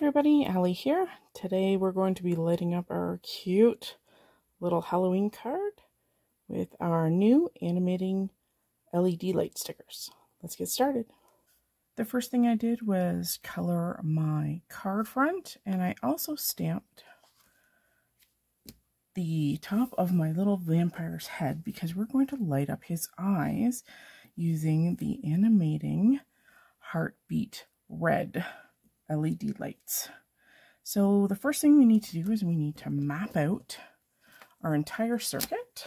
everybody, Allie here. Today we're going to be lighting up our cute little Halloween card with our new Animating LED light stickers. Let's get started. The first thing I did was color my card front, and I also stamped the top of my little vampire's head because we're going to light up his eyes using the Animating Heartbeat Red LED lights. So the first thing we need to do is we need to map out our entire circuit.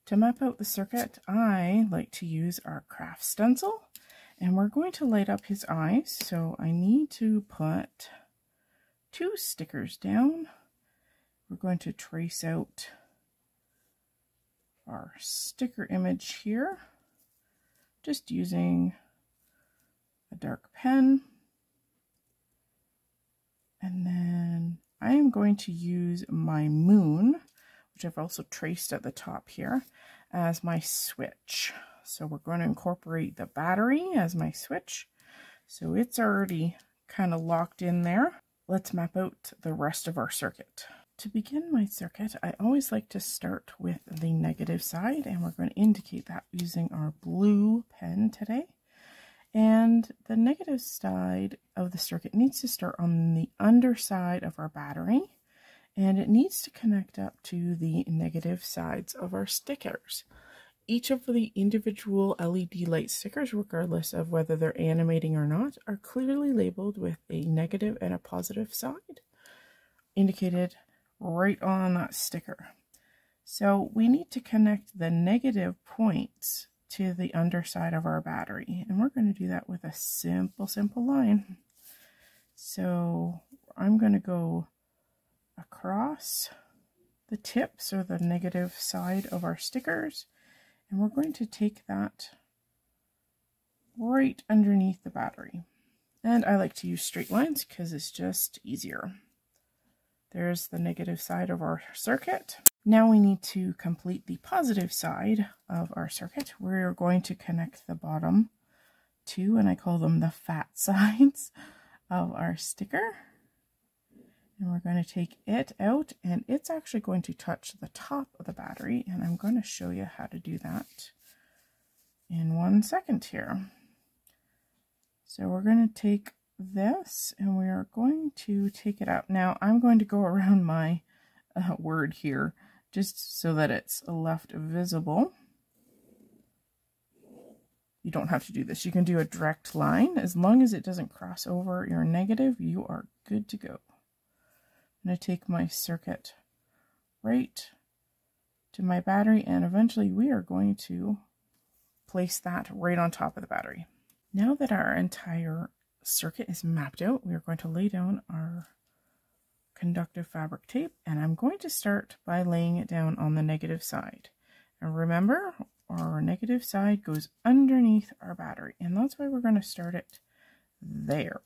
To map out the circuit, I like to use our craft stencil, and we're going to light up his eyes. So I need to put 2 stickers down. We're going to trace out our sticker image here, just using a dark pen. And then I am going to use my moon, which I've also traced at the top here, as my switch. So we're going to incorporate the battery as my switch. So it's already kind of locked in there. Let's map out the rest of our circuit. To begin my circuit, I always like to start with the negative side, and we're going to indicate that using our blue pen today. And the negative side of the circuit needs to start on the underside of our battery, and it needs to connect up to the negative sides of our stickers. Each of the individual LED light stickers, regardless of whether they're animating or not, are clearly labeled with a negative and a positive side, indicated right on that sticker. So we need to connect the negative points to the underside of our battery, and we're going to do that with a simple line. So I'm going to go across the tips or the negative side of our stickers, and we're going to take that right underneath the battery. And I like to use straight lines because it's just easier. There's the negative side of our circuit. Now we need to complete the positive side of our circuit. We're going to connect the bottom 2, and I call them the fat sides of our sticker. And we're going to take it out, and it's actually going to touch the top of the battery, and I'm going to show you how to do that in 1 second here. So we're going to take this, and we are going to take it out. Now I'm going to go around my word here, just so that it's left visible. You don't have to do this. You can do a direct line. As long as it doesn't cross over your negative, you are good to go. I'm going to take my circuit right to my battery, and eventually we are going to place that right on top of the battery. Now that our entire circuit is mapped out, we are going to lay down our conductive fabric tape, and I'm going to start by laying it down on the negative side. And remember, our negative side goes underneath our battery, and that's why we're going to start it there.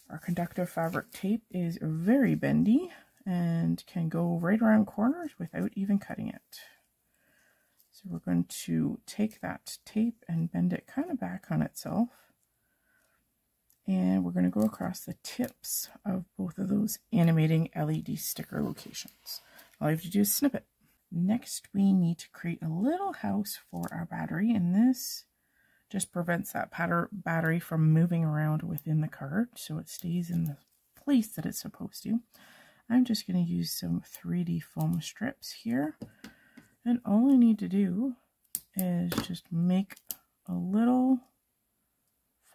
Our conductive fabric tape is very bendy and can go right around corners without even cutting it. So we're going to take that tape and bend it kind of back on itself. And we're going to go across the tips of both of those animating LED sticker locations. All you have to do is snip it. Next, we need to create a little house for our battery, and this just prevents that battery from moving around within the card, so it stays in the place that it's supposed to. I'm just going to use some 3D foam strips here, and all I need to do is just make a little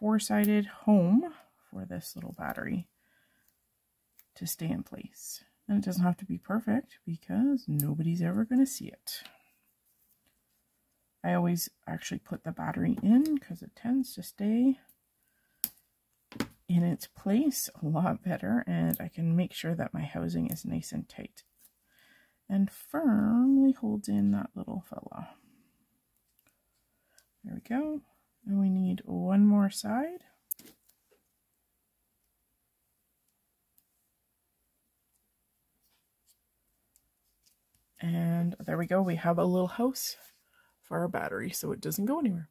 4-sided home for this little battery to stay in place. And it doesn't have to be perfect because nobody's ever going to see it. I always actually put the battery in because it tends to stay in its place a lot better, and I can make sure that my housing is nice and tight and firmly holds in that little fella. There we go. And we need one more side. And there we go. We have a little house for our battery so it doesn't go anywhere.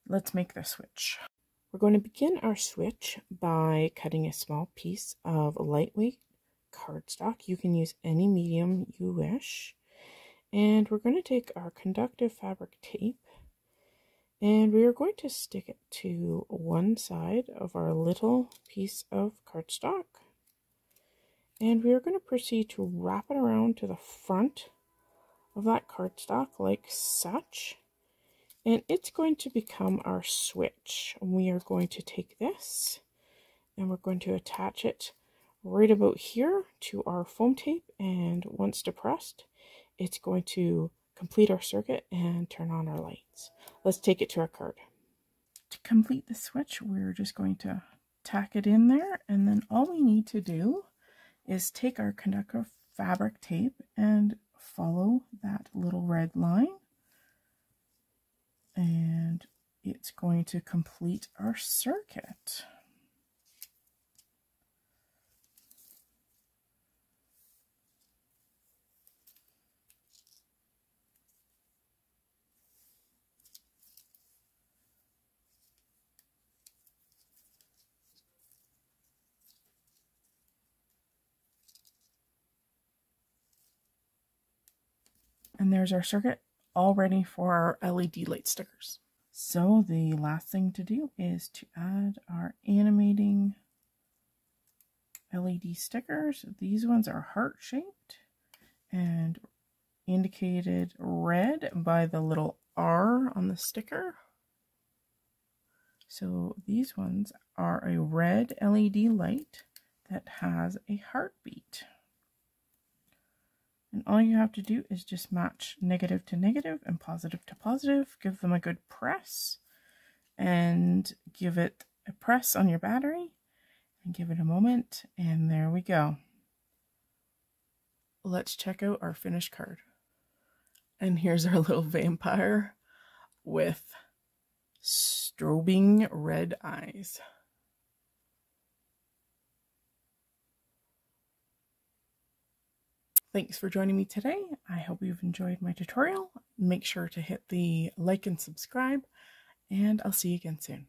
Let's make the switch. We're going to begin our switch by cutting a small piece of lightweight cardstock. You can use any medium you wish. And we're going to take our conductive fabric tape and we are going to stick it to one side of our little piece of cardstock. And we are going to proceed to wrap it around to the front of that cardstock like such. And it's going to become our switch. We are going to take this and we're going to attach it right about here to our foam tape. And once depressed, it's going to complete our circuit and turn on our lights. Let's take it to our card. To complete the switch, we're just going to tack it in there, and then all we need to do is take our conductive fabric tape and follow that little red line, and it's going to complete our circuit. And there's our circuit all ready for our LED light stickers. So the last thing to do is to add our animating LED stickers. These ones are heart-shaped and indicated red by the little R on the sticker. So these ones are a red LED light that has a heartbeat. And all you have to do is just match negative to negative and positive to positive. Give them a good press and give it a press on your battery and give it a moment. And there we go. Let's check out our finished card. And here's our little vampire with strobing red eyes. Thanks for joining me today. I hope you've enjoyed my tutorial. Make sure to hit the like and subscribe, and I'll see you again soon.